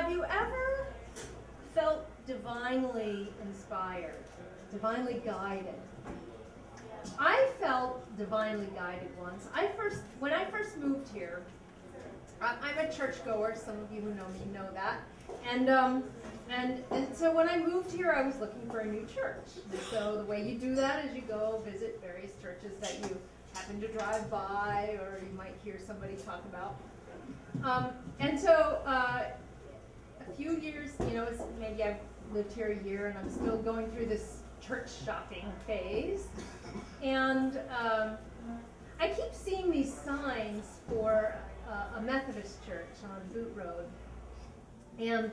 Have you ever felt divinely inspired, divinely guided? I felt divinely guided once. When I first moved here, I'm a churchgoer. Some of you who know me know that. And so when I moved here, I was looking for a new church. And so the way you do that is you go visit various churches that you happen to drive by, or you might hear somebody talk about. And so a few years, maybe I've lived here a year, and I'm still going through this church shopping phase. And I keep seeing these signs for a Methodist church on Boot Road. And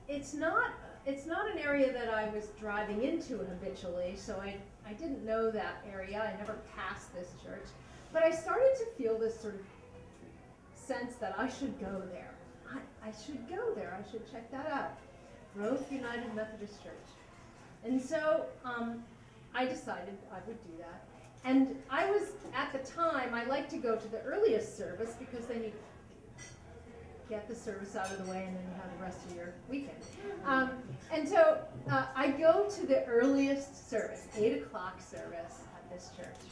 it's not an area that I was driving into habitually, so I didn't know that area. I never passed this church. But I started to feel this sort of sense that I should go there. I should go there. I should check that out. Growth United Methodist Church. And so I decided I would do that. And I was, at the time, I like to go to the earliest service because then you get the service out of the way and then you have the rest of your weekend. And so I go to the earliest service, 8 o'clock service at this church.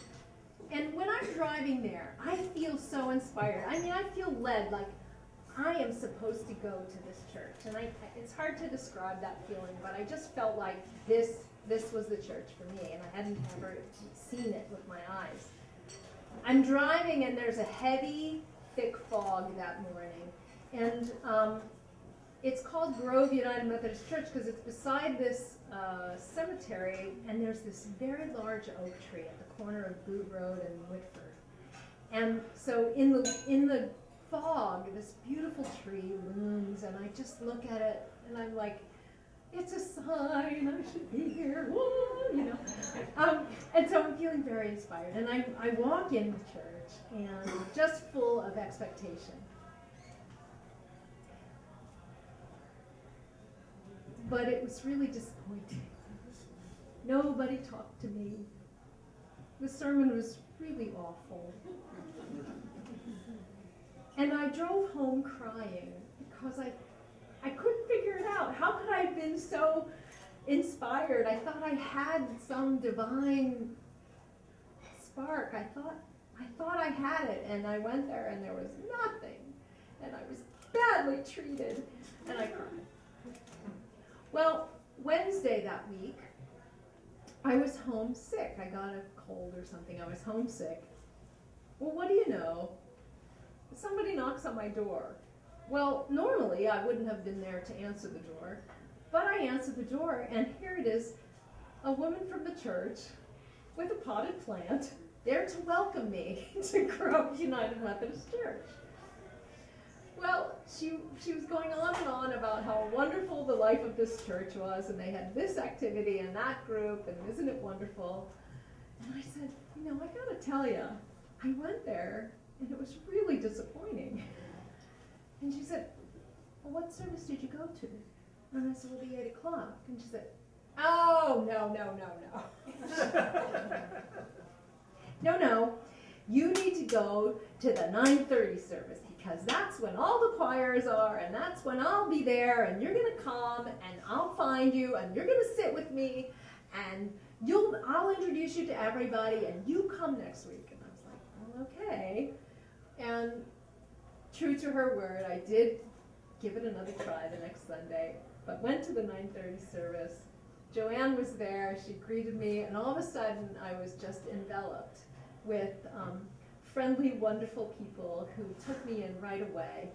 And when I'm driving there, I feel so inspired. I mean, I feel led, like I am supposed to go to this church. And it's hard to describe that feeling, but I just felt like this was the church for me, and I hadn't ever seen it with my eyes. I'm driving, and there's a heavy, thick fog that morning. And it's called Grove United Methodist Church because it's beside this cemetery, and there's this very large oak tree at the corner of Boot Road and Whitford. And so in the fog, this beautiful tree looms, and I just look at it, and I'm like, it's a sign, I should be here, woo, And so I'm feeling very inspired. And I walk into church, and just full of expectation. But it was really disappointing. Nobody talked to me. The sermon was really awful. And I drove home crying because I couldn't figure it out. How could I have been so inspired? I thought I had some divine spark. I thought I had it, and I went there and there was nothing. And I was badly treated, and I cried. Well, Wednesday that week, I was homesick. I got a cold or something. I was homesick. Well, what do you know? Somebody knocks on my door. Well, normally I wouldn't have been there to answer the door, but I answered the door, and here it is, a woman from the church with a potted plant there to welcome me to Grove United Methodist Church. Well, she was going on and on about how wonderful the life of this church was, and they had this activity and that group, and isn't it wonderful? And I said, I gotta tell you, I went there, and it was really disappointing. And she said, well, what service did you go to? And I said, well, the 8 o'clock. And she said, oh, no. No, you need to go to the 9:30 service, because that's when all the choirs are, and that's when I'll be there, and you're going to come, and I'll find you, and you're going to sit with me, and I'll introduce you to everybody, and you come next week. And I was like, well, okay. And true to her word, I did give it another try the next Sunday, but went to the 9:30 service. Joanne was there, she greeted me, and all of a sudden I was just enveloped with friendly, wonderful people who took me in right away.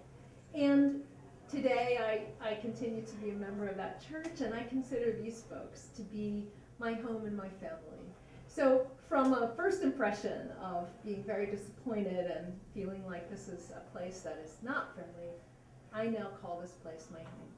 And today I continue to be a member of that church, and I consider these folks to be my home and my family. So from a first impression of being very disappointed and feeling like this is a place that is not friendly, I now call this place my home.